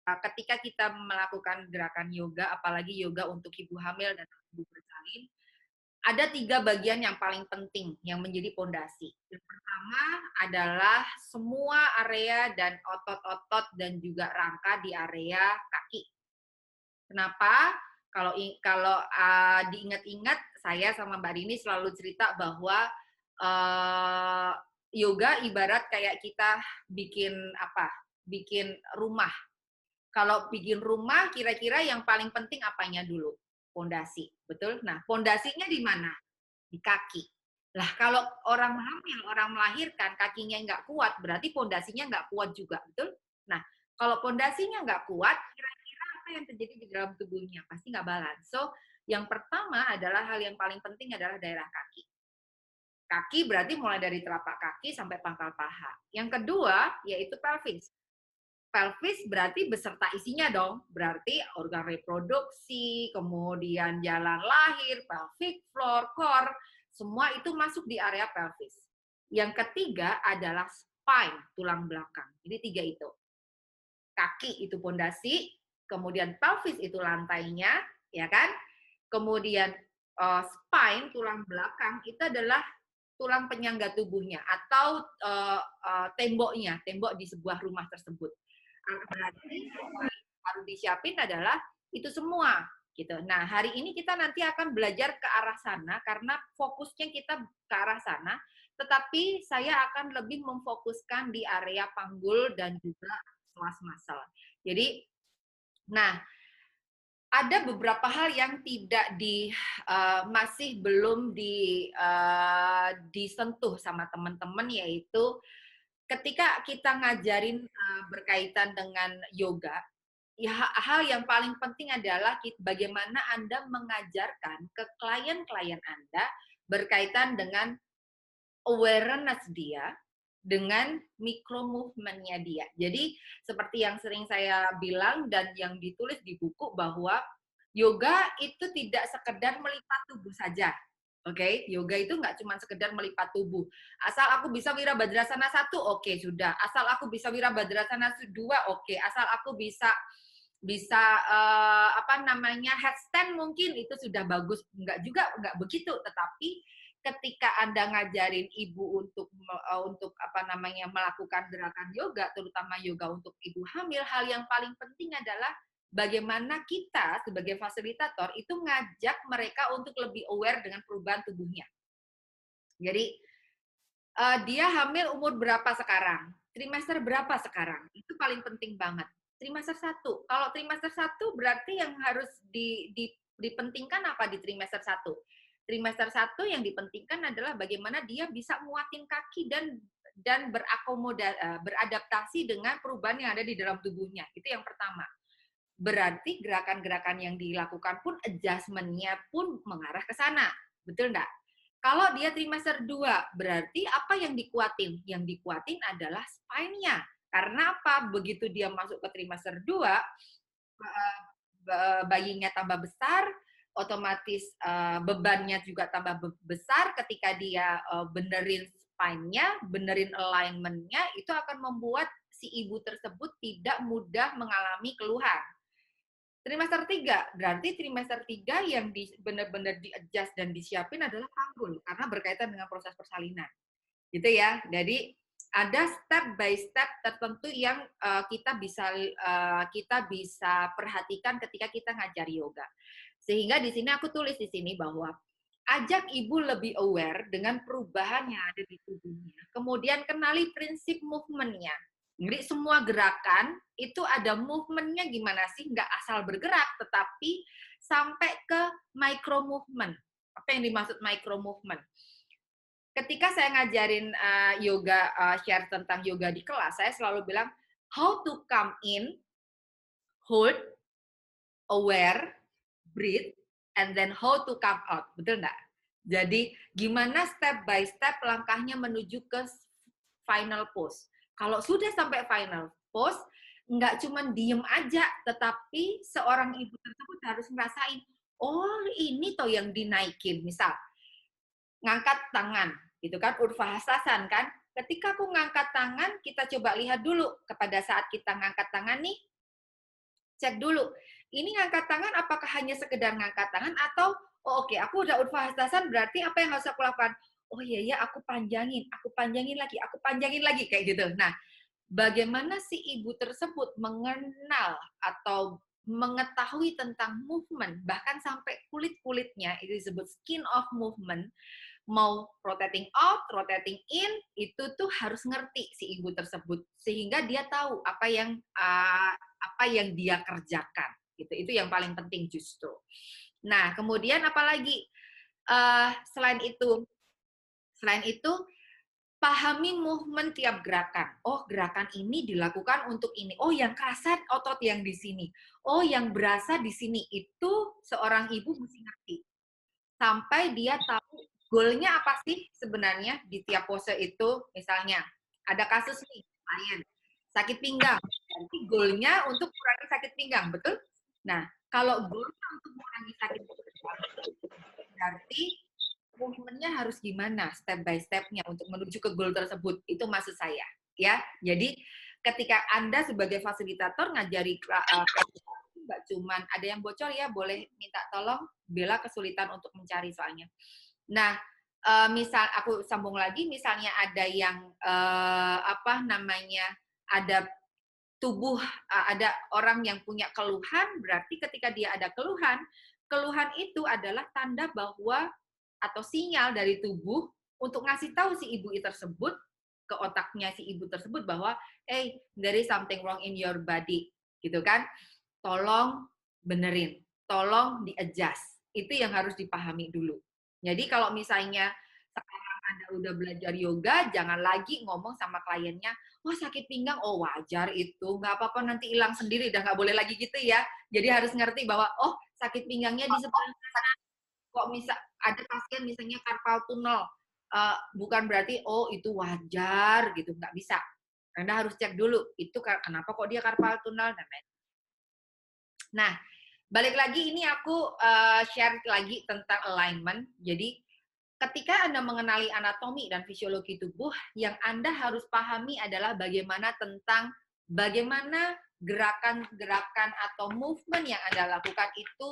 ketika kita melakukan gerakan yoga, apalagi yoga untuk ibu hamil dan ibu bersalin, ada 3 bagian yang paling penting yang menjadi pondasi. Yang pertama adalah semua area dan otot-otot dan juga rangka di area kaki. Kenapa? Kalau diingat-ingat, saya sama Mbak Rini selalu cerita bahwa uh, yoga ibarat kayak kita bikin apa? Bikin rumah. Kalau bikin rumah, kira-kira yang paling penting apanya dulu? Pondasi, betul? Nah, pondasinya di mana? Di kaki. Lah, kalau orang hamil, orang melahirkan, kakinya nggak kuat, berarti pondasinya nggak kuat juga, betul? Nah, kalau pondasinya nggak kuat, kira-kira apa yang terjadi di dalam tubuhnya? Pasti nggak balance. So, yang pertama adalah hal yang paling penting adalah daerah kaki. Kaki berarti mulai dari telapak kaki sampai pangkal paha. Yang kedua, yaitu pelvis. Pelvis berarti beserta isinya dong, berarti organ reproduksi, kemudian jalan lahir, pelvic floor, core, semua itu masuk di area pelvis. Yang ketiga adalah spine, tulang belakang. Jadi 3 itu. Kaki itu pondasi, kemudian pelvis itu lantainya, ya kan? Kemudian spine, tulang belakang itu adalah tulang penyangga tubuhnya atau temboknya, tembok di sebuah rumah tersebut. Berarti harus disiapin adalah itu semua gitu. Nah, hari ini kita nanti akan belajar ke arah sana karena fokusnya kita ke arah sana, tetapi saya akan lebih memfokuskan di area panggul dan juga kelas muscle. Jadi, nah, ada beberapa hal yang tidak masih belum disentuh sama teman-teman, yaitu ketika kita ngajarin berkaitan dengan yoga, ya hal yang paling penting adalah bagaimana Anda mengajarkan ke klien-klien Anda berkaitan dengan awareness dia dengan micro movement-nya dia. Jadi seperti yang sering saya bilang dan yang ditulis di buku bahwa yoga itu tidak sekedar melipat tubuh saja. Oke, okay? Yoga itu nggak cuma sekedar melipat tubuh. Asal aku bisa Wirabhadrasana 1, oke, okay, sudah. Asal aku bisa Wirabhadrasana 2, oke. Okay. Asal aku bisa bisa apa namanya headstand mungkin itu sudah bagus. Enggak begitu, tetapi ketika Anda ngajarin ibu untuk apa namanya melakukan gerakan yoga, terutama yoga untuk ibu hamil, hal yang paling penting adalah bagaimana kita sebagai fasilitator itu ngajak mereka untuk lebih aware dengan perubahan tubuhnya. Jadi dia hamil umur berapa sekarang? Trimester berapa sekarang? Itu paling penting banget. Trimester 1. Kalau trimester 1 berarti yang harus dipentingkan apa di trimester 1? Trimester 1 yang dipentingkan adalah bagaimana dia bisa nguatin kaki dan beradaptasi dengan perubahan yang ada di dalam tubuhnya. Itu yang pertama. Berarti gerakan-gerakan yang dilakukan pun adjustment-nya pun mengarah ke sana. Betul enggak? Kalau dia trimester 2, berarti apa yang dikuatin? Yang dikuatin adalah spine-nya. Karena apa? Begitu dia masuk ke trimester 2, bayinya tambah besar, otomatis bebannya juga tambah besar. Ketika dia benerin spine-nya, benerin alignment-nya, itu akan membuat si ibu tersebut tidak mudah mengalami keluhan. Trimester 3, berarti trimester 3 yang benar-benar di-adjust dan disiapin adalah panggul, karena berkaitan dengan proses persalinan. Gitu ya. Jadi ada step by step tertentu yang kita bisa perhatikan ketika kita ngajar yoga. Sehingga di sini aku tulis di sini bahwa ajak ibu lebih aware dengan perubahan yang ada di tubuhnya. Kemudian kenali prinsip movement-nya. Jadi semua gerakan itu ada movement-nya gimana sih? Nggak asal bergerak, tetapi sampai ke micro movement. Apa yang dimaksud micro movement? Ketika saya ngajarin yoga, share tentang yoga di kelas, saya selalu bilang, how to come in, hold, aware, breathe, and then how to come out. Betul nggak? Jadi, gimana step by step langkahnya menuju ke final pose. Kalau sudah sampai final pose, nggak cuma diem aja, tetapi seorang ibu tersebut harus ngerasain, oh ini toh yang dinaikin. Misal, ngangkat tangan, gitu kan, Urvahasasan kan. Ketika aku ngangkat tangan, kita coba lihat dulu kepada saat kita ngangkat tangan nih, cek dulu. Ini ngangkat tangan apakah hanya sekedar ngangkat tangan atau oh oke, aku udah ulfahastasan berarti apa yang harus aku lakukan? Oh iya ya, aku panjangin lagi kayak gitu. Nah, bagaimana si ibu tersebut mengenal atau mengetahui tentang movement, bahkan sampai kulit-kulitnya, itu disebut skin of movement, mau rotating out, rotating in, itu tuh harus ngerti si ibu tersebut sehingga dia tahu apa yang dia kerjakan. Gitu. Itu yang paling penting justru. Nah, kemudian apalagi selain itu, pahami movement tiap gerakan. Oh, gerakan ini dilakukan untuk ini. Oh, yang kerasa otot yang di sini. Oh, yang berasa di sini. Itu seorang ibu mesti ngerti. Sampai dia tahu goalnya apa sih sebenarnya di tiap pose itu. Misalnya, ada kasus nih, klien sakit pinggang. Nanti goalnya untuk kurangi sakit pinggang, betul? Nah, kalau goalnya untuk mengurangi sakit pinggang, berarti movementnya harus gimana step by step-nya untuk menuju ke goal tersebut. Itu maksud saya. Ya, jadi ketika Anda sebagai fasilitator ngajari nggak cuman ada yang bocor ya, boleh minta tolong. Bella kesulitan untuk mencari soalnya. Nah, misal aku sambung lagi, misalnya ada yang ada tubuh, ada orang yang punya keluhan, berarti ketika dia ada keluhan, keluhan itu adalah tanda bahwa atau sinyal dari tubuh untuk ngasih tahu si ibu tersebut ke otaknya si ibu tersebut bahwa there is something wrong in your body, gitu kan? Tolong benerin, tolong di-adjust. Itu yang harus dipahami dulu. Jadi kalau misalnya sekarang Anda udah belajar yoga, jangan lagi ngomong sama kliennya, wah sakit pinggang, oh wajar itu, nggak apa-apa nanti hilang sendiri, udah nggak boleh lagi gitu ya. Jadi harus ngerti bahwa, oh sakit pinggangnya di sebelah sana, kok ada pasien misalnya carpal tunnel, bukan berarti, oh itu wajar gitu, nggak bisa. Anda harus cek dulu, itu kenapa kok dia carpal tunnel, dan lain. Nah, balik lagi ini aku share lagi tentang alignment. Jadi, ketika Anda mengenali anatomi dan fisiologi tubuh, yang Anda harus pahami adalah bagaimana gerakan-gerakan atau movement yang Anda lakukan itu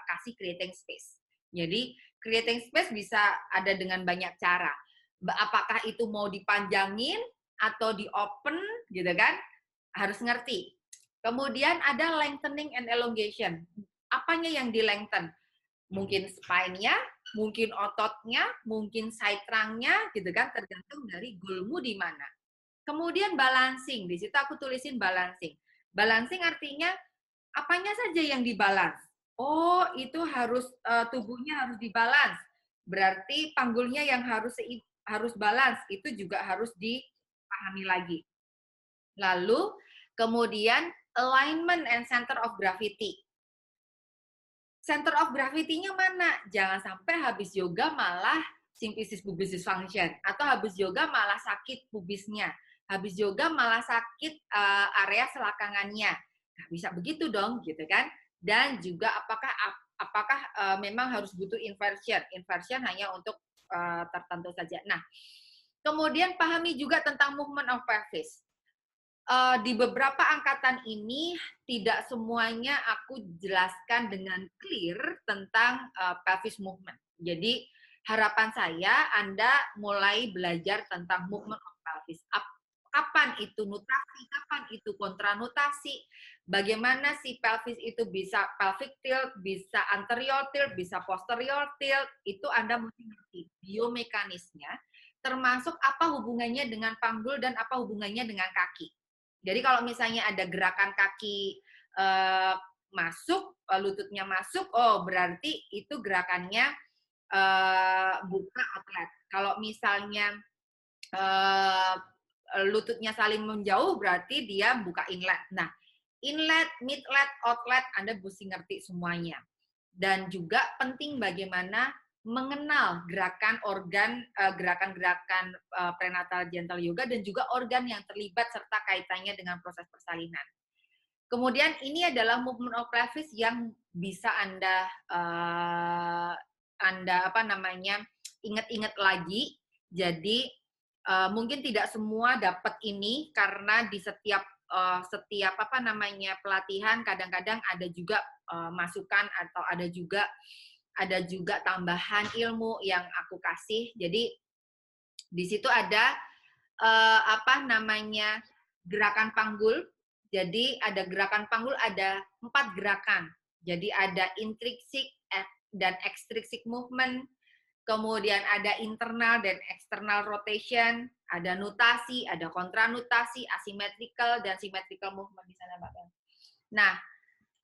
kasih creating space. Jadi, creating space bisa ada dengan banyak cara. Apakah itu mau dipanjangin atau di open, gitu kan? Harus ngerti. Kemudian ada lengthening and elongation. Apanya yang di lengthen? Mungkin spine-nya, mungkin ototnya, mungkin side trunk-nya, gitu kan, tergantung dari goalmu di mana. Kemudian balancing, di situ aku tulisin balancing. Balancing artinya apanya saja yang dibalance. Oh, itu harus tubuhnya harus dibalance. Berarti panggulnya yang harus balance, itu juga harus dipahami lagi. Lalu kemudian alignment and center of gravity. Center of gravity-nya mana? Jangan sampai habis yoga malah symphysis pubicis function, atau habis yoga malah sakit pubisnya, habis yoga malah sakit area selakangannya. Nggak bisa begitu dong, gitu kan? Dan juga apakah memang harus butuh inversion? Inversion hanya untuk tertentu saja. Nah, kemudian pahami juga tentang movement of pelvis. Di beberapa angkatan ini tidak semuanya aku jelaskan dengan clear tentang pelvis movement. Jadi harapan saya Anda mulai belajar tentang movement of pelvis. Kapan itu nutasi, kapan itu kontranutasi, bagaimana si pelvis itu bisa pelvic tilt, bisa anterior tilt, bisa posterior tilt, itu Anda mesti ngerti biomekanisnya, termasuk apa hubungannya dengan panggul dan apa hubungannya dengan kaki. Jadi kalau misalnya ada gerakan kaki masuk, lututnya masuk, oh berarti itu gerakannya buka outlet. Kalau misalnya lututnya saling menjauh, berarti dia buka inlet. Nah, inlet, midlet, outlet, Anda mesti ngerti semuanya. Dan juga penting bagaimana mengenal gerakan-gerakan prenatal gentle yoga dan juga organ yang terlibat serta kaitannya dengan proses persalinan. Kemudian ini adalah movement of pelvis yang bisa Anda ingat-ingat lagi. Jadi mungkin tidak semua dapat ini karena di setiap setiap pelatihan kadang-kadang ada juga masukan atau ada juga tambahan ilmu yang aku kasih. Jadi di situ ada gerakan panggul. Jadi ada gerakan panggul, ada 4 gerakan. Jadi ada intrinsic dan extrinsic movement, kemudian ada internal dan external rotation, ada nutasi, ada kontranutasi, asymmetrical dan symmetrical movement di sana, Mbak. Nah,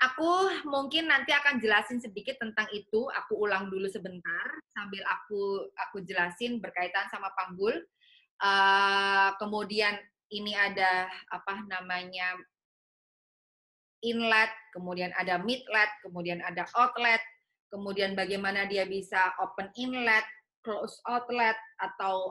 aku mungkin nanti akan jelasin sedikit tentang itu. Aku ulang dulu sebentar sambil aku jelasin berkaitan sama panggul. Kemudian ini ada inlet, kemudian ada midlet, kemudian ada outlet, kemudian bagaimana dia bisa open inlet, close outlet atau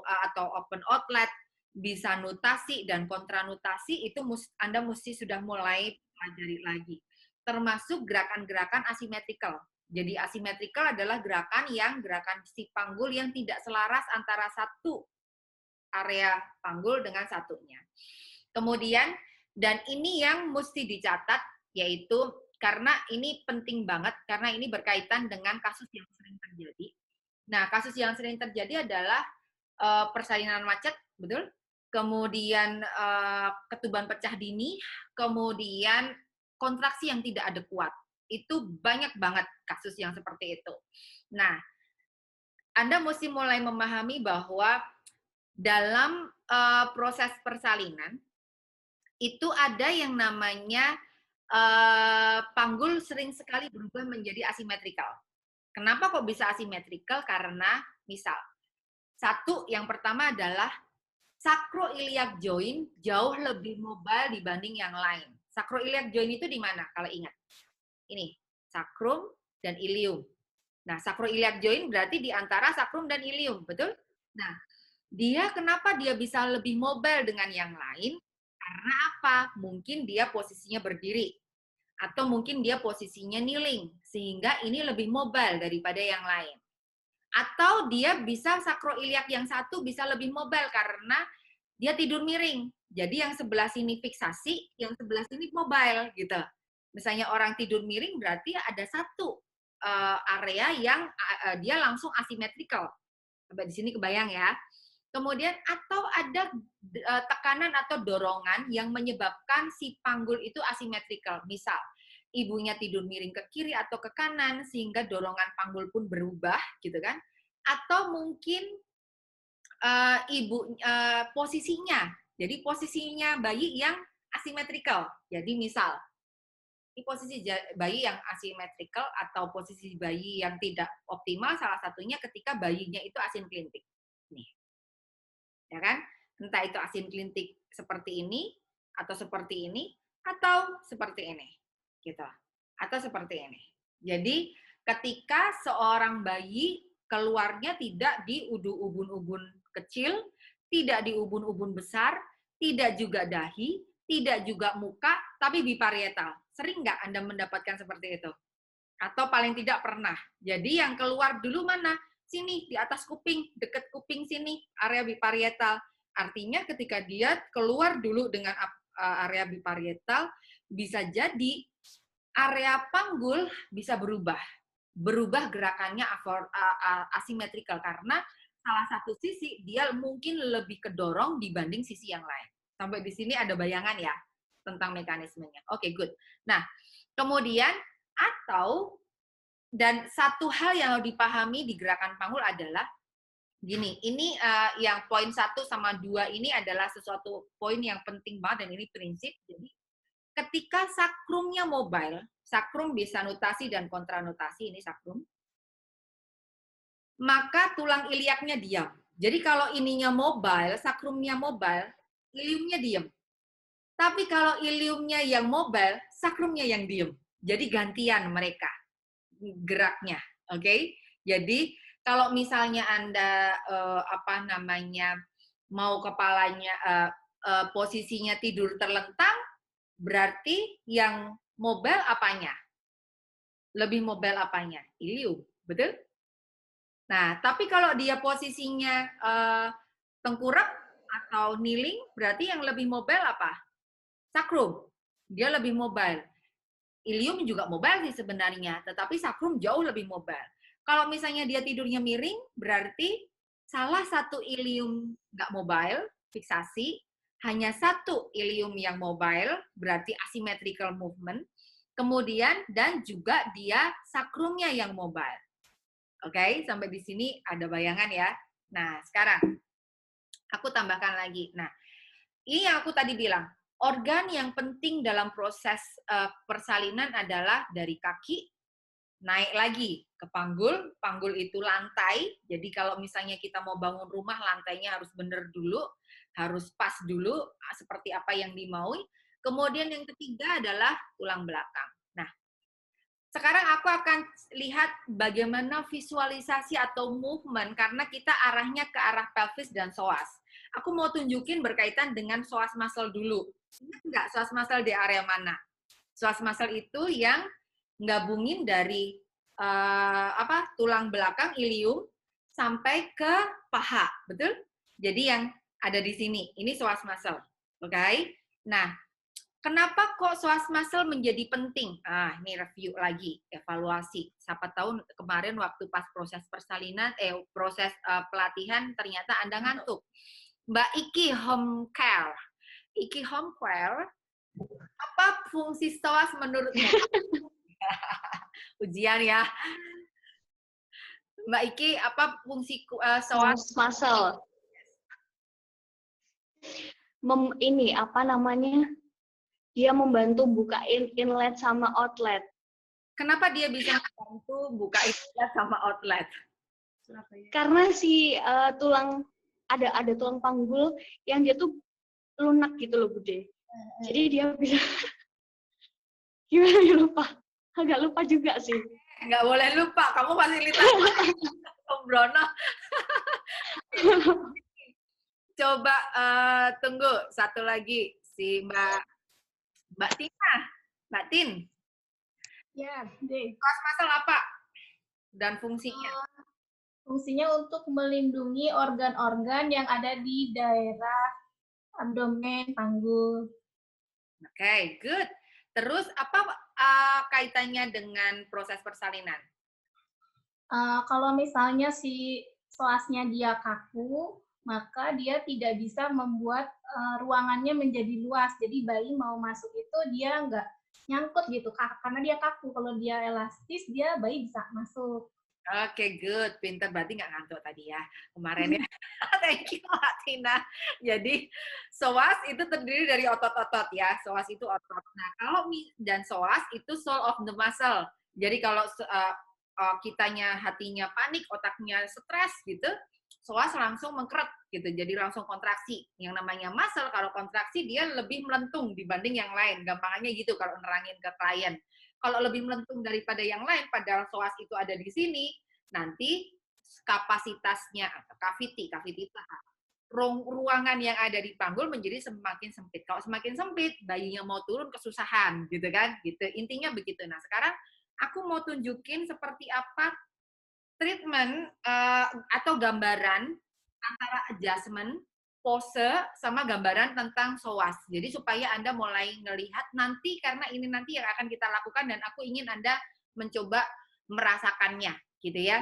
open outlet, bisa nutasi dan kontranutasi, itu Anda mesti sudah mulai pelajari lagi. Termasuk gerakan-gerakan asimetrikal. Jadi asimetrikal adalah gerakan si panggul yang tidak selaras antara satu area panggul dengan satunya. Kemudian, dan ini yang mesti dicatat, yaitu karena ini penting banget, karena ini berkaitan dengan kasus yang sering terjadi. Nah, kasus yang sering terjadi adalah persalinan macet, betul? Kemudian ketuban pecah dini, kemudian kontraksi yang tidak adekuat. Itu banyak banget kasus yang seperti itu. Nah, Anda mesti mulai memahami bahwa dalam proses persalinan, itu ada yang namanya panggul sering sekali berubah menjadi asimetrikal. Kenapa kok bisa asimetrikal? Karena misal, yang pertama adalah sacroiliac joint jauh lebih mobile dibanding yang lain. Sacroiliac joint itu di mana kalau ingat? Ini, sacrum dan ilium. Nah, sacroiliac joint berarti di antara sacrum dan ilium, betul? Nah, kenapa dia bisa lebih mobile dengan yang lain? Karena apa? Mungkin dia posisinya berdiri, atau mungkin dia posisinya kneeling, sehingga ini lebih mobile daripada yang lain. Atau dia bisa sakroiliak yang satu bisa lebih mobile karena dia tidur miring. Jadi yang sebelah sini fiksasi, yang sebelah sini mobile gitu. Misalnya orang tidur miring berarti ada satu area yang dia langsung asimetrikal. Sampai di sini kebayang ya. Kemudian atau ada tekanan atau dorongan yang menyebabkan si panggul itu asimetrikal. Misal, ibunya tidur miring ke kiri atau ke kanan sehingga dorongan panggul pun berubah, gitu kan? Atau mungkin posisinya, jadi posisinya bayi yang asimetrikal. Jadi misal, ini posisi bayi yang asimetrikal atau posisi bayi yang tidak optimal, salah satunya ketika bayinya itu asinklintik. Nih, ya kan? Entah itu asinklintik seperti ini, atau seperti ini, atau seperti ini, gitu. Atau seperti ini. Jadi, ketika seorang bayi keluarnya tidak di ubun-ubun kecil, tidak di ubun-ubun besar, tidak juga dahi, tidak juga muka, tapi biparietal. Sering nggak Anda mendapatkan seperti itu? Atau paling tidak pernah. Jadi yang keluar dulu mana? Sini, di atas kuping, dekat kuping sini, area biparietal. Artinya ketika dia keluar dulu dengan area biparietal, bisa jadi area panggul bisa berubah. Berubah gerakannya asimetrikal karena salah satu sisi dia mungkin lebih kedorong dibanding sisi yang lain. Sampai di sini ada bayangan ya tentang mekanismenya. Oke, good. Nah, kemudian dan satu hal yang harus dipahami di gerakan panggul adalah gini, ini yang poin 1 sama 2 ini adalah sesuatu poin yang penting banget dan ini prinsip. Jadi ketika sakrumnya mobile, sakrum bisa nutasi dan kontranutasi, ini sakrum, maka tulang iliaknya diam. Jadi kalau ininya mobile, sakrumnya mobile, iliumnya diam. Tapi kalau iliumnya yang mobile, sakrumnya yang diam. Jadi gantian mereka geraknya, oke? Okay? Jadi kalau misalnya Anda mau kepalanya posisinya tidur terlentang, berarti yang mobile apanya? Lebih mobile apanya? Ilium, betul? Nah, tapi kalau dia posisinya tengkurap atau kneeling, berarti yang lebih mobile apa? Sacrum, dia lebih mobile. Ilium juga mobile sih sebenarnya, tetapi sacrum jauh lebih mobile. Kalau misalnya dia tidurnya miring, berarti salah satu ilium nggak mobile, fiksasi, hanya satu ilium yang mobile, berarti asymmetrical movement, kemudian dan juga dia sakrumnya yang mobile. Oke, sampai di sini ada bayangan ya. Nah, sekarang aku tambahkan lagi. Nah, ini yang aku tadi bilang, organ yang penting dalam proses persalinan adalah dari kaki, naik lagi ke panggul, panggul itu lantai, jadi kalau misalnya kita mau bangun rumah, lantainya harus benar dulu, harus pas dulu, seperti apa yang dimaui. Kemudian yang ketiga adalah tulang belakang. Nah, sekarang aku akan lihat bagaimana visualisasi atau movement, karena kita arahnya ke arah pelvis dan psoas. Aku mau tunjukin berkaitan dengan psoas muscle dulu. Ingat nggak psoas muscle di area mana? Psoas muscle itu yang gabungin dari tulang belakang ilium sampai ke paha, betul? Jadi yang ada di sini, ini psoas muscle, oke? Nah, kenapa kok psoas muscle menjadi penting? Ini review lagi, evaluasi. Siapa tahu kemarin waktu pas proses persalinan, proses pelatihan ternyata Anda ngantuk. Mbak Iki Homecare. Iki Homecare, apa fungsi psoas menurutmu? Ujian ya. Mbak Iki, apa fungsi psoas muscle? Ini apa namanya? Dia membantu bukain inlet sama outlet. Kenapa dia bisa membantu buka inlet sama outlet? Karena si tulang ada tulang panggul yang dia tuh lunak gitu loh, Bude. Jadi dia bisa gimana ya, lupa. Agak lupa juga sih. Nggak boleh lupa, kamu fasilitas Om Brono. Coba tunggu satu lagi si Mbak Tina, Mbak Tin. Ya, deh. Psoas muscle apa dan fungsinya? Fungsinya untuk melindungi organ-organ yang ada di daerah abdomen, panggul. Oke, good. Terus apa kaitannya dengan proses persalinan? Kalau misalnya si psoasnya dia kaku, maka dia tidak bisa membuat ruangannya menjadi luas. Jadi bayi mau masuk itu dia nggak nyangkut gitu, karena dia kaku. Kalau dia elastis, dia bayi bisa masuk. Oke, good. Pinter, berarti nggak ngantuk tadi ya kemarin ya. Thank you, Mbak Tina. Jadi, psoas itu terdiri dari otot-otot ya. Psoas itu otot. Nah, kalau dan psoas itu soul of the muscle. Jadi kalau kitanya hatinya panik, otaknya stres gitu, psoas langsung mengkeret gitu. Jadi langsung kontraksi. Yang namanya muscle kalau kontraksi dia lebih melentung dibanding yang lain. Gampangannya gitu kalau nerangin ke klien. Kalau lebih melentung daripada yang lain, padahal psoas itu ada di sini, nanti kapasitasnya, cavity ruangan yang ada di panggul menjadi semakin sempit. Kalau semakin sempit, bayinya mau turun kesusahan, gitu kan? Gitu. Intinya begitu. Nah, sekarang aku mau tunjukin seperti apa treatment atau gambaran antara adjustment, pose, sama gambaran tentang psoas. Jadi supaya Anda mulai ngelihat nanti, karena ini nanti yang akan kita lakukan dan aku ingin Anda mencoba merasakannya, gitu ya.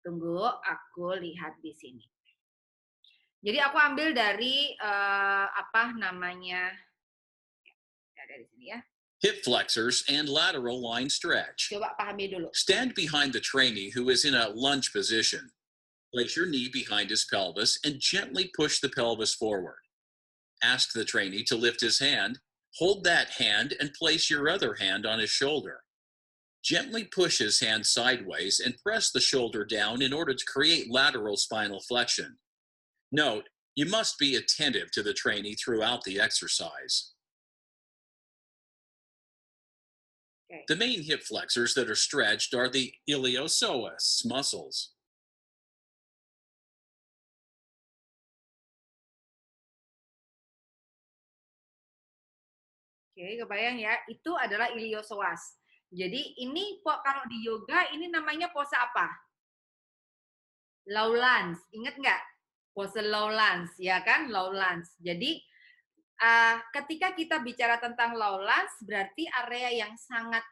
Tunggu, aku lihat di sini. Jadi aku ambil dari apa namanya? Ya, dari sini ya. Hip flexors and lateral line stretch. Coba pahami dulu. Stand behind the trainee who is in a lunge position. Place your knee behind his pelvis and gently push the pelvis forward. Ask the trainee to lift his hand. Hold that hand and place your other hand on his shoulder. Gently push his hand sideways and press the shoulder down in order to create lateral spinal flexion. Note, you must be attentive to the trainee throughout the exercise. Okay. The main hip flexors that are stretched are the iliopsoas muscles. Oke, kebayang ya, itu adalah iliopsoas. Jadi ini kalau di yoga ini namanya pose apa? Low lunge, ingat nggak? Pose low lunge, ya kan? Low lunge. Jadi ketika kita bicara tentang lowlands, berarti area yang sangat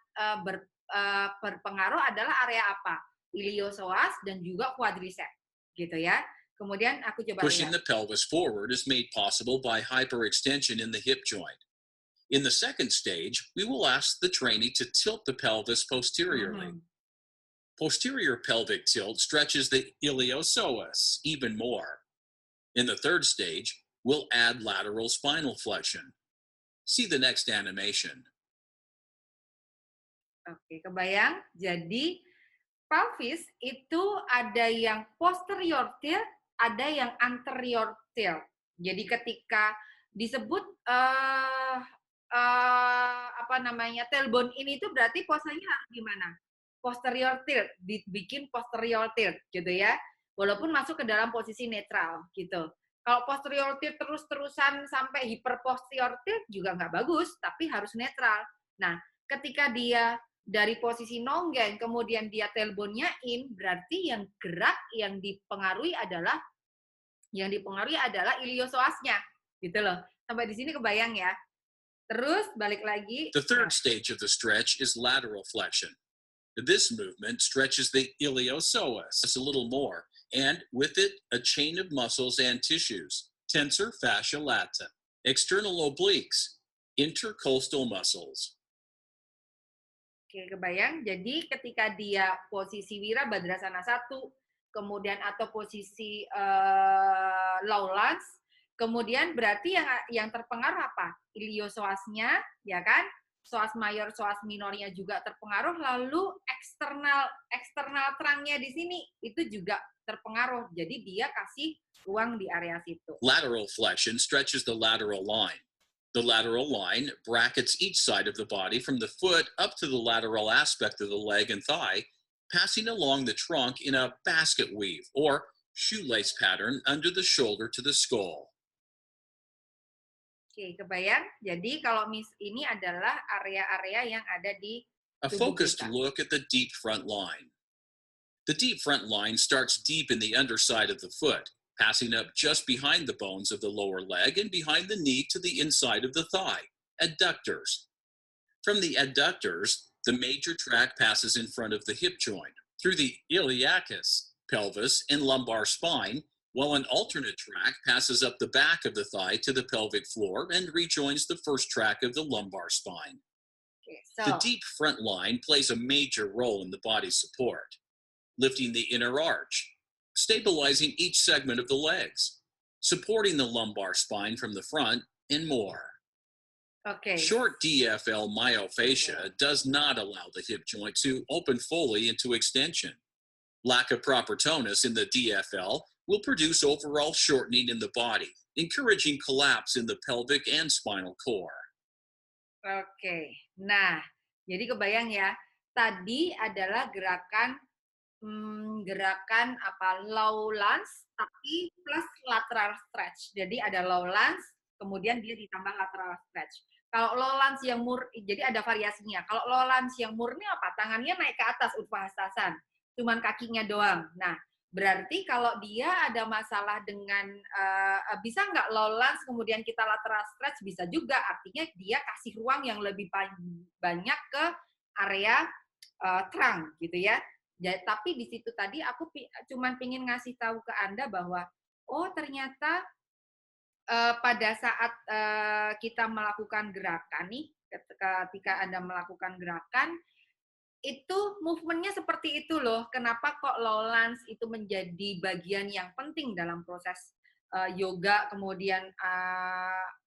berpengaruh adalah area apa? Iliopsoas dan juga quadriceps, gitu ya. Kemudian aku coba Pushing lihat. the pelvis forward is made possible by hyperextension in the hip joint. In the second stage, we will ask the trainee to tilt the pelvis posteriorly. Posterior pelvic tilt stretches the iliopsoas even more. In the third stage, we'll add lateral spinal flexion. See the next animation. Oke, kebayang? Jadi pelvis itu ada yang posterior tilt, ada yang anterior tilt. Jadi ketika disebut tailbone in itu berarti posenya harus gimana? Posterior tilt, dibikin posterior tilt gitu ya. Walaupun masuk ke dalam posisi netral gitu. Kalau posterior tilt terus-terusan sampai hiperposterior tilt juga nggak bagus, tapi harus netral. Nah, ketika dia dari posisi nonggeng, kemudian dia tailbone-nya in, berarti yang gerak yang dipengaruhi adalah iliopsoasnya, gitu loh. Sampai di sini kebayang ya. Terus balik lagi. The third stage of the stretch is lateral flexion. This movement stretches the iliopsoas a little more, and with it, a chain of muscles and tissues: tensor fascia lata, external obliques, intercostal muscles. Oke, kebayang. Jadi ketika dia posisi Wirabadrasana 1, kemudian atau posisi lowlands, kemudian berarti yang terpengaruh apa? Iliopsoasnya, ya kan? Psoas mayor, psoas minornya juga terpengaruh, lalu eksternal trangnya di sini itu juga terpengaruh. Jadi dia kasih ruang di area situ. Lateral flexion stretches the lateral line. The lateral line brackets each side of the body from the foot up to the lateral aspect of the leg and thigh, passing along the trunk in a basket weave or shoelace pattern under the shoulder to the skull. Oke, kebayang? Jadi kalau ini adalah area-area yang ada di A tubuh focused kita. look at the deep front line. The deep front line starts deep in the underside of the foot, passing up just behind the bones of the lower leg and behind the knee to the inside of the thigh, adductors. From the adductors, the major tract passes in front of the hip joint, through the iliacus, pelvis, and lumbar spine, while an alternate track passes up the back of the thigh to the pelvic floor and rejoins the first track of the lumbar spine. Okay, The deep front line plays a major role in the body's support, lifting the inner arch, stabilizing each segment of the legs, supporting the lumbar spine from the front, and more. Okay. Short DFL myofascia does not allow the hip joint to open fully into extension. Lack of proper tonus in the DFL will produce overall shortening in the body, encouraging collapse in the pelvic and spinal core. Oke. Nah, jadi kebayang ya, tadi adalah gerakan lowlands tapi plus lateral stretch. Jadi ada lowlands, kemudian dia ditambah lateral stretch. Kalau lowlands yang jadi ada variasinya. Kalau lowlands yang murni apa? Tangannya naik ke atas, utpahastasan. Cuman kakinya doang. Nah, berarti kalau dia ada masalah dengan bisa nggak lowlands kemudian kita lateral stretch? Bisa juga. Artinya dia kasih ruang yang lebih banyak ke area trunk gitu ya. Tapi di situ tadi aku cuman pengen ngasih tahu ke Anda bahwa ternyata pada saat kita melakukan gerakan nih, ketika Anda melakukan gerakan itu movementnya seperti itu loh. Kenapa kok lowlands itu menjadi bagian yang penting dalam proses yoga, kemudian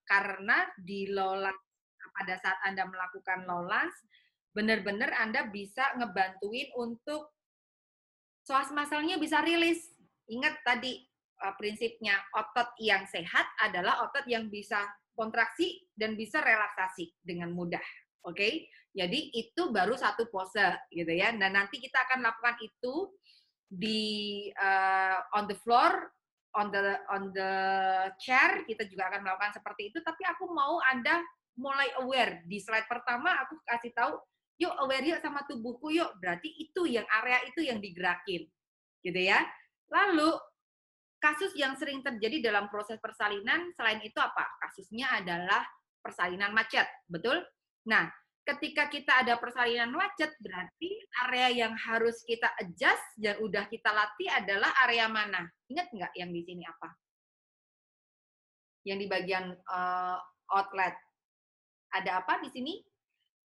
karena di lowlands pada saat Anda melakukan lowlands benar-benar Anda bisa ngebantuin untuk psoas masalnya bisa rilis. Ingat tadi prinsipnya, otot yang sehat adalah otot yang bisa kontraksi dan bisa relaksasi dengan mudah. Oke? Jadi itu baru satu pose gitu ya. Dan nanti kita akan lakukan itu di on the floor, on the chair, kita juga akan melakukan seperti itu, tapi aku mau Anda mulai aware. Di slide pertama aku kasih tahu, yuk aware yuk sama tubuhku yuk. Berarti itu yang area itu yang digerakin. Gitu ya. Lalu kasus yang sering terjadi dalam proses persalinan selain itu apa? Kasusnya adalah persalinan macet, betul? Nah, ketika kita ada persalinan macet, berarti area yang harus kita adjust dan udah kita latih adalah area mana? Ingat nggak yang di sini apa? Yang di bagian outlet. Ada apa di sini?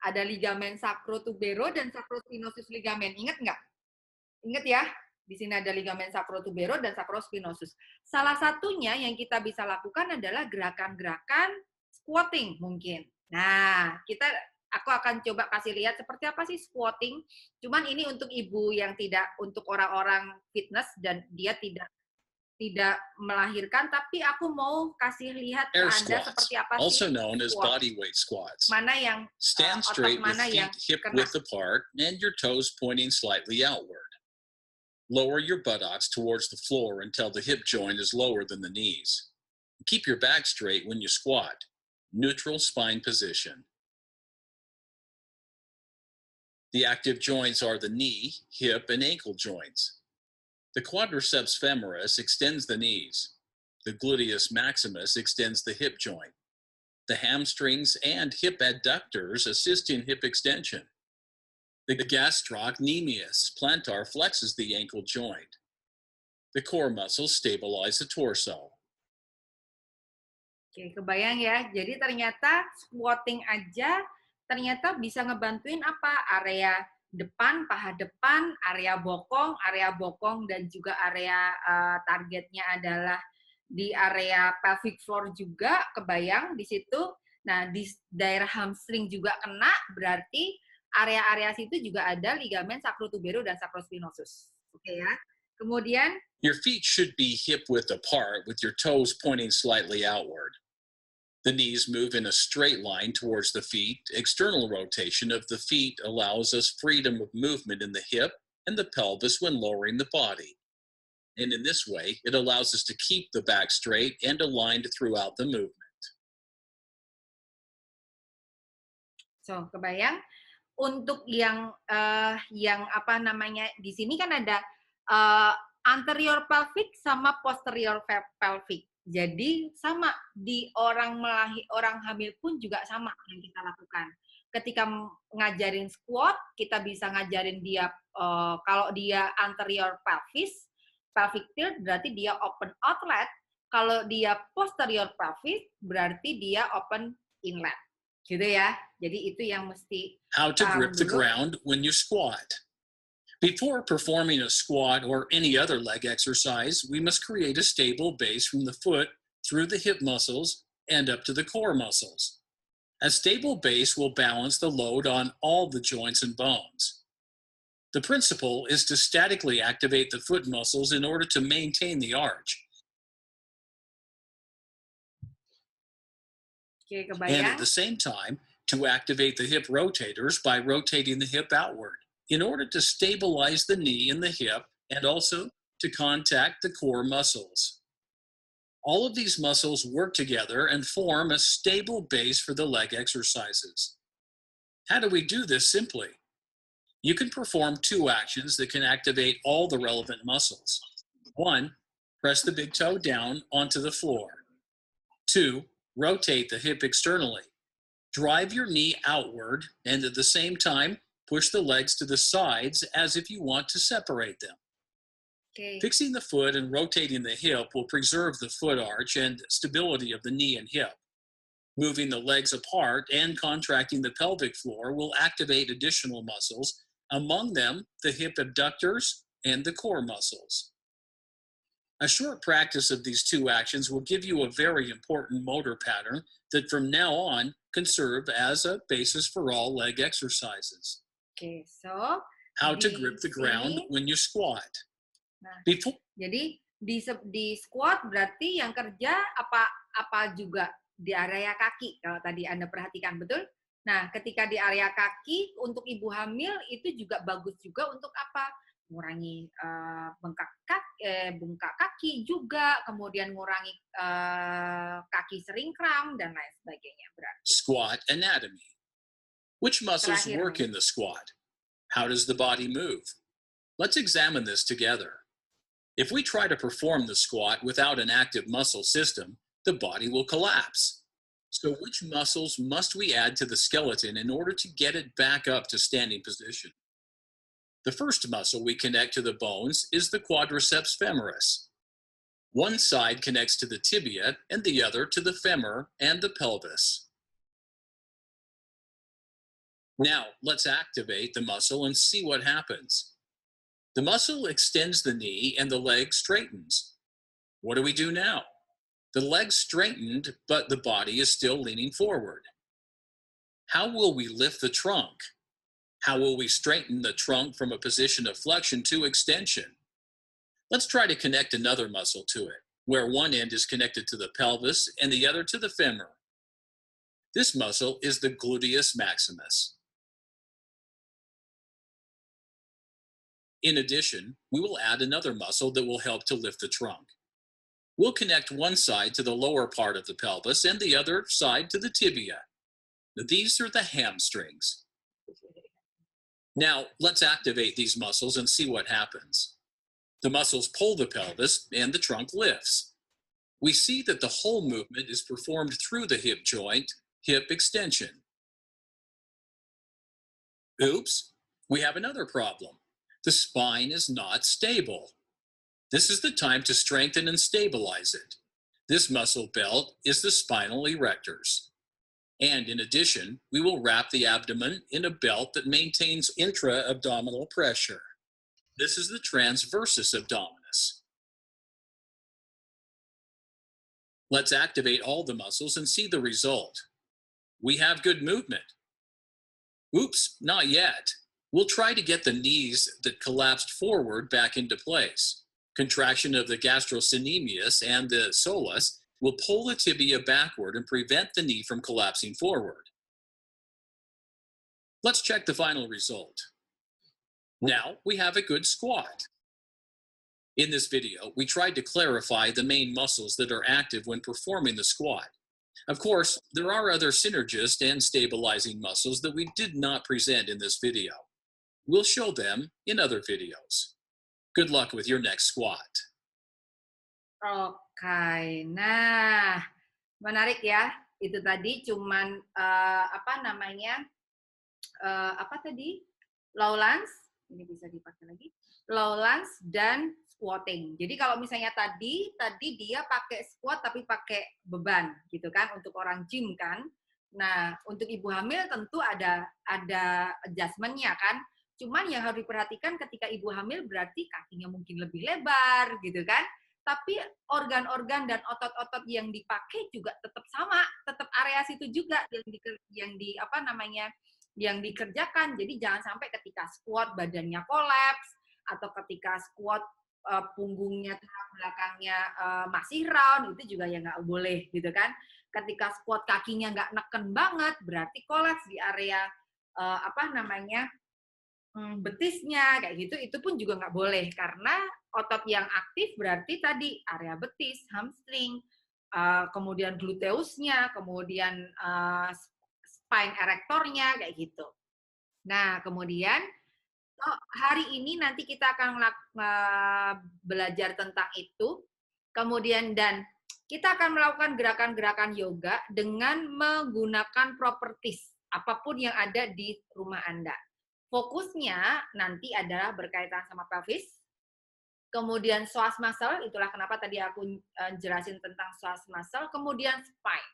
Ada ligamen sacrotubero dan sacrospinosus ligamen. Ingat nggak? Ingat ya? Di sini ada ligamen sacrotubero dan sacrospinosus. Salah satunya yang kita bisa lakukan adalah gerakan-gerakan squatting mungkin. Nah, aku akan coba kasih lihat seperti apa sih squatting. Cuman ini untuk ibu yang tidak, untuk orang-orang fitness dan dia tidak melahirkan, tapi aku mau kasih lihat ke Air Anda squats, seperti apa sih also known as squat. body weight squats. Mana yang Stand otot straight with mana yang feet hip kena. width apart and your toes pointing slightly outward. Lower your buttocks towards the floor until the hip joint is lower than the knees. Keep your back straight when you squat. Neutral spine position. The active joints are the knee, hip, and ankle joints. The quadriceps femoris extends the knees. The gluteus maximus extends the hip joint. The hamstrings and hip adductors assist in hip extension. The gastrocnemius plantar flexes the ankle joint. The core muscles stabilize the torso. Oke, kebayang ya. Jadi ternyata squatting aja ternyata bisa ngebantuin apa? Area depan, paha depan, area bokong, dan juga area targetnya adalah di area pelvic floor juga, kebayang di situ. Nah, di daerah hamstring juga kena, berarti area-area situ juga ada ligamen sacrotubero dan sacrospinosus. Oke ya. Kemudian, your feet should be hip width apart with your toes pointing slightly outward. The knees move in a straight line towards the feet. External rotation of the feet allows us freedom of movement in the hip and the pelvis when lowering the body. And in this way, it allows us to keep the back straight and aligned throughout the movement. So, kebayang? Untuk yang apa namanya, di sini kan ada anterior pelvic sama posterior pelvic. Jadi sama di orang hamil pun juga sama yang kita lakukan. Ketika ngajarin squat, kita bisa ngajarin dia kalau dia anterior pelvic tilt berarti dia open outlet. Kalau dia posterior pelvic berarti dia open inlet. Gitu ya. Jadi itu yang mesti How to grip the ground when you squat. Before performing a squat or any other leg exercise, we must create a stable base from the foot through the hip muscles and up to the core muscles. A stable base will balance the load on all the joints and bones. The principle is to statically activate the foot muscles in order to maintain the arch. Okay, and at the same time, to activate the hip rotators by rotating the hip outward, in order to stabilize the knee and the hip, and also to contact the core muscles. All of these muscles work together and form a stable base for the leg exercises. How do we do this simply? You can perform two actions that can activate all the relevant muscles. 1, press the big toe down onto the floor. 2, rotate the hip externally. Drive your knee outward, and at the same time, push the legs to the sides as if you want to separate them. Okay. Fixing the foot and rotating the hip will preserve the foot arch and stability of the knee and hip. Moving the legs apart and contracting the pelvic floor will activate additional muscles, among them the hip abductors and the core muscles. A short practice of these two actions will give you a very important motor pattern that from now on can serve as a basis for all leg exercises. Okay, so how to grip the ground when you squat. Nah, Before, jadi di squat berarti yang kerja apa juga di area kaki kalau tadi Anda perhatikan, betul? Nah, ketika di area kaki untuk ibu hamil itu juga bagus juga untuk apa? Ngurangi bengkak kaki juga, kemudian ngurangi kaki sering kram dan lain sebagainya. Berarti. Squat anatomy. Which muscles Terakhir, work in the squat? How does the body move? Let's examine this together. If we try to perform the squat without an active muscle system, the body will collapse. So which muscles must we add to the skeleton in order to get it back up to standing position? The first muscle we connect to the bones is the quadriceps femoris. One side connects to the tibia and the other to the femur and the pelvis. Now, let's activate the muscle and see what happens. The muscle extends the knee and the leg straightens. What do we do now? The leg straightened, but the body is still leaning forward. How will we lift the trunk? How will we straighten the trunk from a position of flexion to extension? Let's try to connect another muscle to it, where one end is connected to the pelvis and the other to the femur. This muscle is the gluteus maximus. In addition, we will add another muscle that will help to lift the trunk. We'll connect one side to the lower part of the pelvis and the other side to the tibia. These are the hamstrings. Now, let's activate these muscles and see what happens. The muscles pull the pelvis and the trunk lifts. We see that the whole movement is performed through the hip joint, hip extension. Oops, we have another problem. The spine is not stable. This is the time to strengthen and stabilize it. This muscle belt is the spinal erectors. And in addition, we will wrap the abdomen in a belt that maintains intra-abdominal pressure. This is the transversus abdominis. Let's activate all the muscles and see the result. We have good movement. Oops, not yet. We'll try to get the knees that collapsed forward back into place. Contraction of the gastrocnemius and the soleus will pull the tibia backward and prevent the knee from collapsing forward. Let's check the final result. Now we have a good squat. In this video, we tried to clarify the main muscles that are active when performing the squat. Of course, there are other synergist and stabilizing muscles that we did not present in this video. We'll show them in other videos. Good luck with your next squat. Oke, nah menarik ya. Itu tadi cuman apa tadi? Low lunge, ini bisa dipakai lagi. Low lunge dan squatting. Jadi kalau misalnya tadi dia pakai squat tapi pakai beban gitu kan untuk orang gym kan. Nah, untuk ibu hamil tentu ada adjustment-nya kan. Cuman yang harus diperhatikan ketika ibu hamil berarti kakinya mungkin lebih lebar gitu kan. Tapi organ-organ dan otot-otot yang dipakai juga tetap sama, tetap area situ juga yang dikerjakan. Jadi jangan sampai ketika squat badannya kolaps atau ketika squat punggungnya tulang belakangnya masih round, itu juga ya nggak boleh gitu kan. Ketika squat kakinya nggak neken banget berarti kolaps di area betisnya kayak gitu, itu pun juga nggak boleh karena otot yang aktif berarti tadi area betis, hamstring, kemudian gluteusnya, kemudian spine erectornya kayak gitu. Nah, kemudian hari ini nanti kita akan belajar tentang itu. Kemudian dan kita akan melakukan gerakan-gerakan yoga dengan menggunakan properties apapun yang ada di rumah Anda. Fokusnya nanti adalah berkaitan sama pelvis, kemudian psoas muscle, itulah kenapa tadi aku jelasin tentang psoas muscle, kemudian spine.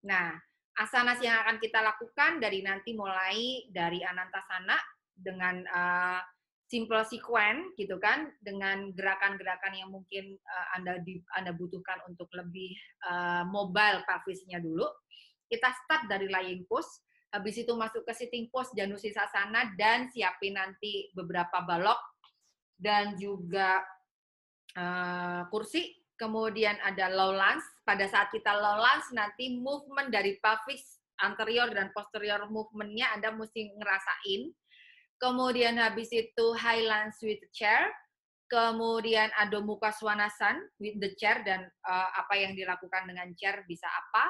Nah, asanas yang akan kita lakukan dari nanti mulai dari Anantasana dengan simple sequence gitu kan, dengan gerakan-gerakan yang mungkin Anda butuhkan untuk lebih mobile pelvisnya dulu. Kita start dari lying pose. Habis itu masuk ke sitting pose, Janusisasana, dan siapin nanti beberapa balok dan juga kursi. Kemudian ada low lunge. Pada saat kita low lunge, nanti movement dari pelvis anterior dan posterior movement-nya Anda mesti ngerasain. Kemudian habis itu high lunge with the chair. Kemudian Adho Mukha Svanasana with the chair, dan apa yang dilakukan dengan chair bisa apa.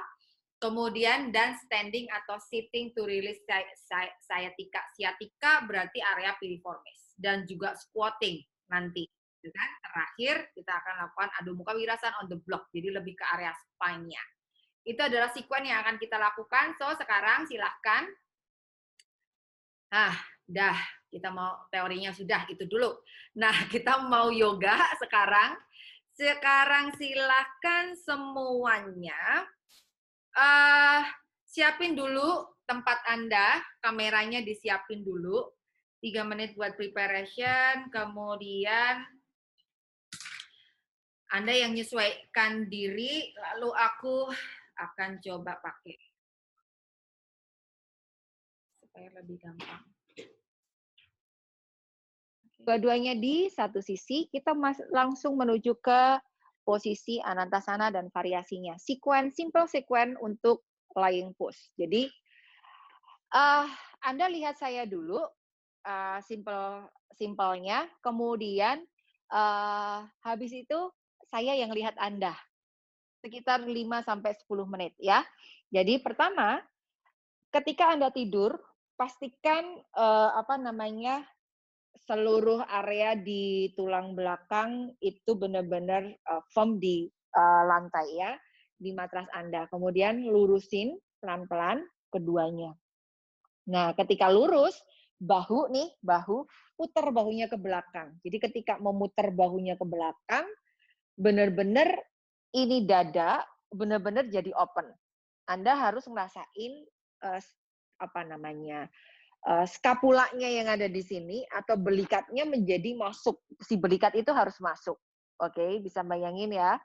Kemudian dan standing atau sitting to release sciatica. Sciatica berarti area piriformis. Dan juga squatting nanti. gitu kan? Terakhir kita akan lakukan Adho Mukha Virasana on the block, jadi lebih ke area spine-nya. Itu adalah sekuen yang akan kita lakukan. So, sekarang silahkan. Dah, kita mau teorinya sudah, itu dulu. Nah, kita mau yoga sekarang. Sekarang silahkan semuanya siapin dulu tempat Anda, kameranya disiapin dulu. 3 menit buat preparation, kemudian Anda yang menyesuaikan diri, lalu aku akan coba pakai supaya lebih gampang. Dua-duanya di satu sisi, kita langsung menuju ke posisi Anantasana dan variasinya. Simple sequence untuk lying pose. Jadi, Anda lihat saya dulu, simpelnya, kemudian habis itu saya yang lihat Anda. Sekitar 5-10 menit ya. Jadi pertama, ketika Anda tidur, pastikan seluruh area di tulang belakang itu benar-benar firm di lantai ya, di matras Anda. Kemudian lurusin pelan-pelan keduanya. Nah, ketika lurus, bahu, putar bahunya ke belakang. Jadi ketika memutar bahunya ke belakang, benar-benar ini dada benar-benar jadi open. Anda harus ngerasain skapulanya yang ada di sini atau belikatnya menjadi masuk. Si belikat itu harus masuk. Oke, bisa bayangin ya.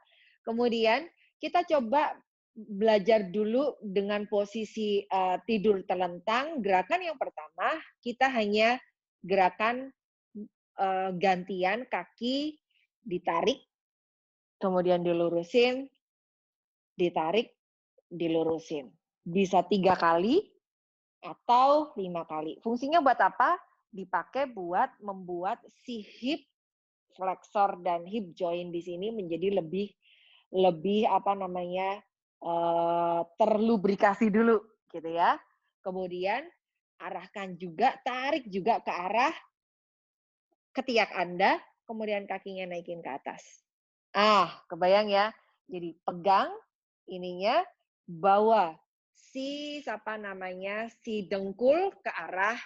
Kemudian kita coba belajar dulu dengan posisi tidur terlentang. Gerakan yang pertama, kita hanya gerakan gantian kaki ditarik, kemudian dilurusin, ditarik, dilurusin. Bisa 3 kali atau 5 kali. Fungsinya buat apa? Dipakai buat membuat si hip flexor dan hip joint di sini menjadi lebih terlubrikasi dulu gitu ya. Kemudian arahkan juga, tarik juga ke arah ketiak Anda, kemudian kakinya naikin ke atas. Kebayang ya? Jadi pegang ininya, bawa si dengkul ke arah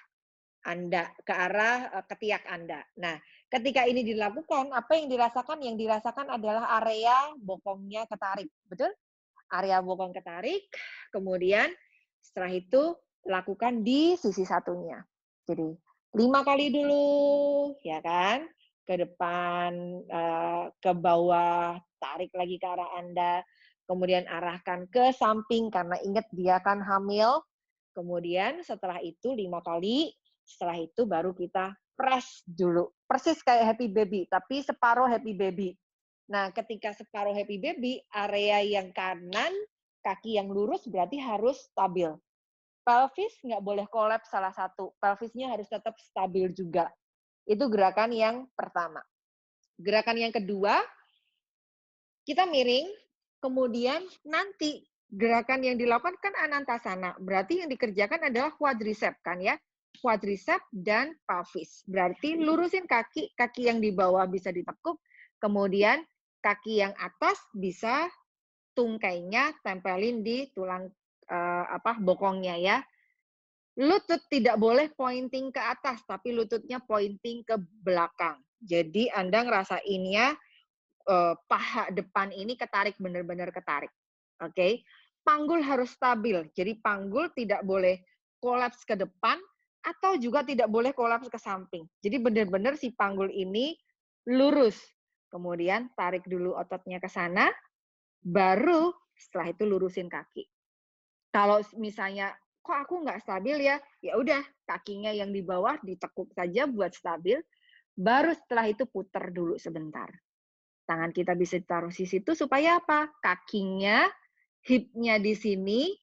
Anda, ke arah ketiak Anda. Nah, ketika ini dilakukan, apa yang dirasakan? Yang dirasakan adalah area bokongnya ketarik, betul? Area bokong ketarik, kemudian setelah itu lakukan di sisi satunya. Jadi 5 kali dulu, ya kan? Ke depan, ke bawah, tarik lagi ke arah Anda, kemudian arahkan ke samping karena ingat dia kan hamil. Kemudian setelah itu 5 kali, setelah itu baru kita press dulu. Persis kayak happy baby, tapi separuh happy baby. Nah, ketika separuh happy baby, area yang kanan, kaki yang lurus berarti harus stabil. Pelvis nggak boleh kolaps salah satu. Pelvisnya harus tetap stabil juga. Itu gerakan yang pertama. Gerakan yang kedua, kita miring, kemudian nanti gerakan yang dilakukan kan Anantasana. Berarti yang dikerjakan adalah quadricep kan ya. Quadricep dan pelvis. Berarti lurusin kaki, kaki yang di bawah bisa ditekuk, kemudian kaki yang atas bisa tungkainya tempelin di tulang bokongnya ya. Lutut tidak boleh pointing ke atas, tapi lututnya pointing ke belakang. Jadi Anda ngerasainnya paha depan ini ketarik, benar-benar ketarik. Oke. Panggul harus stabil. Jadi panggul tidak boleh kolaps ke depan atau juga tidak boleh kolaps ke samping. Jadi benar-benar si panggul ini lurus. Kemudian tarik dulu ototnya ke sana, baru setelah itu lurusin kaki. Kalau misalnya, kok aku nggak stabil ya? Ya udah, kakinya yang di bawah ditekuk saja buat stabil, baru setelah itu putar dulu sebentar. Tangan kita bisa ditaruh di situ supaya apa? Kakinya, hipnya di sini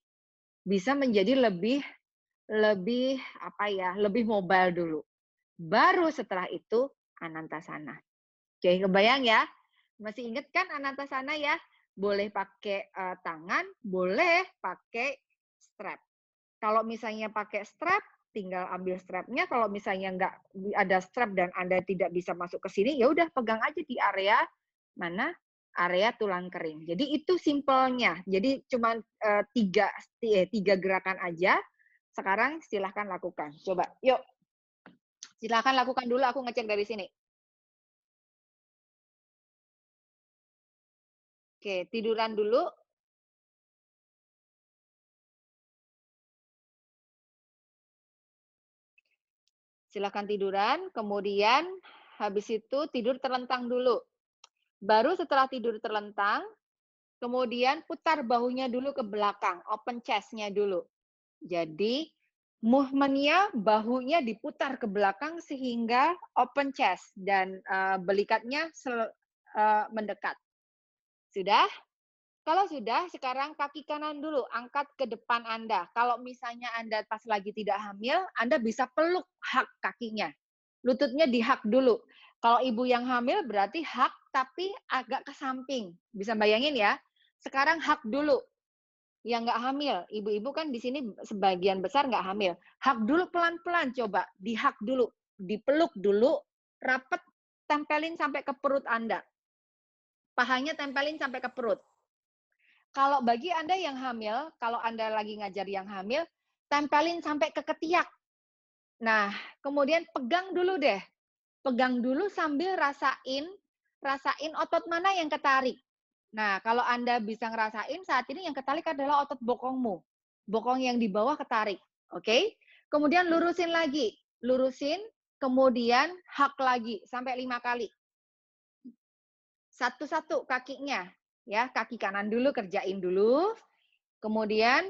bisa menjadi lebih mobile dulu. Baru setelah itu Anantasana. Oke, kebayang ya? Masih ingat kan Anantasana ya? Boleh pakai tangan, boleh pakai strap. Kalau misalnya pakai strap, tinggal ambil strapnya. Kalau misalnya nggak ada strap dan Anda tidak bisa masuk ke sini, ya udah pegang aja di area mana? Area tulang kering. Jadi itu simpelnya. Jadi cuma tiga gerakan aja. Sekarang silahkan lakukan. Coba, yuk. Silahkan lakukan dulu, aku ngecek dari sini. Oke, tiduran dulu. Silahkan tiduran, kemudian habis itu tidur terlentang dulu. Baru setelah tidur terlentang, kemudian putar bahunya dulu ke belakang, open chest-nya dulu. Jadi, movementnya bahunya diputar ke belakang sehingga open chest dan belikatnya mendekat. Sudah? Kalau sudah, sekarang kaki kanan dulu, angkat ke depan Anda. Kalau misalnya Anda pas lagi tidak hamil, Anda bisa peluk hak kakinya. Lututnya dihak dulu. Kalau ibu yang hamil berarti hak tapi agak ke samping. Bisa bayangin ya? Sekarang hak dulu. Yang nggak hamil, ibu-ibu kan di sini sebagian besar nggak hamil. Hak dulu pelan-pelan, coba dihak dulu, dipeluk dulu, rapet, tempelin sampai ke perut Anda. Pahanya tempelin sampai ke perut. Kalau bagi Anda yang hamil, kalau Anda lagi ngajar yang hamil, tempelin sampai ke ketiak. Nah, kemudian pegang dulu deh. Pegang dulu sambil rasain otot mana yang ketarik. Nah, kalau Anda bisa ngerasain saat ini yang ketarik adalah otot bokongmu. Bokong yang di bawah ketarik. Oke? Kemudian lurusin lagi. Lurusin, kemudian hak lagi sampai 5 kali. Satu-satu kakinya. Ya, kaki kanan dulu kerjain dulu. Kemudian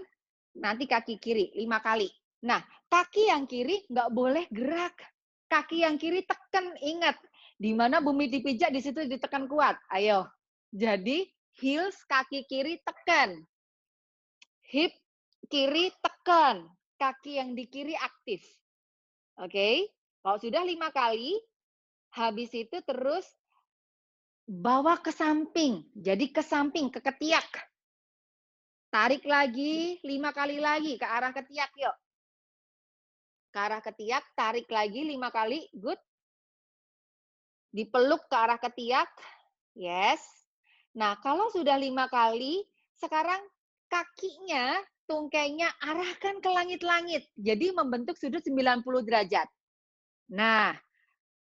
nanti kaki kiri 5 kali. Nah, kaki yang kiri nggak boleh gerak. Kaki yang kiri tekan, ingat. Di mana bumi dipijak, di situ ditekan kuat. Ayo. Jadi, heels kaki kiri tekan. Hip kiri tekan. Kaki yang di kiri aktif. Oke? Kalau sudah 5 kali, habis itu terus bawa ke samping. Jadi ke samping, ke ketiak. Tarik lagi, 5 kali lagi ke arah ketiak, yuk. Ke arah ketiak, tarik lagi 5 kali, good. Dipeluk ke arah ketiak, yes. Nah, kalau sudah 5 kali, sekarang kakinya, tungkainya arahkan ke langit-langit. Jadi membentuk sudut 90 derajat. Nah,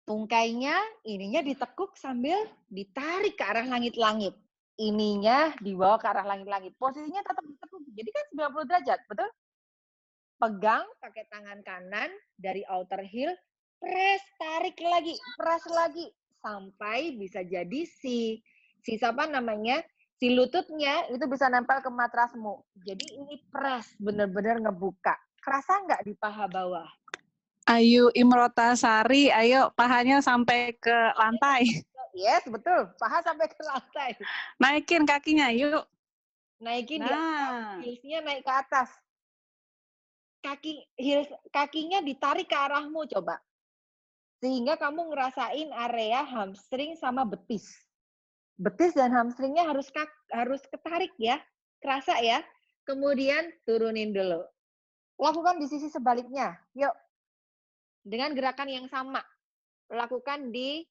tungkainya, ininya ditekuk sambil ditarik ke arah langit-langit. Ininya dibawa ke arah langit-langit. Posisinya tetap ditekuk. Jadi kan 90 derajat, betul? Pegang pakai tangan kanan dari outer heel, press, tarik lagi, press lagi sampai bisa jadi si apa namanya? Si lututnya itu bisa nempel ke matrasmu. Jadi ini press, benar-benar ngebuka. Kerasa nggak di paha bawah? Ayu Imrotasari, ayo pahanya sampai ke lantai. Yes, betul. Paha sampai ke lantai. Naikin kakinya, yuk. Naikin di atas, heelsnya naik ke atas. Kakinya ditarik ke arahmu, coba. Sehingga kamu ngerasain area hamstring sama betis. Betis dan hamstringnya harus ketarik ya. Kerasa ya. Kemudian turunin dulu. Lakukan di sisi sebaliknya. Yuk. Dengan gerakan yang sama. Lakukan di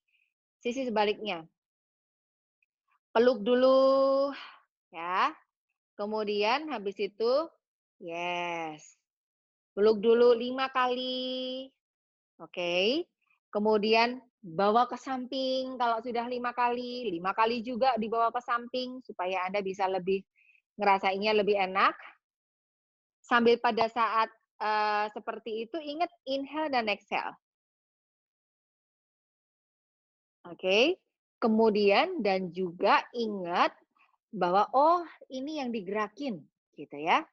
sisi sebaliknya. Peluk dulu. Ya. Kemudian habis itu, yes. Peluk dulu 5 kali. Oke. Kemudian bawa ke samping kalau sudah 5 kali. 5 kali juga dibawa ke samping supaya Anda bisa lebih ngerasainnya lebih enak. Sambil pada saat seperti itu ingat inhale dan exhale. Oke. Kemudian dan juga ingat bahwa oh ini yang digerakin gitu ya.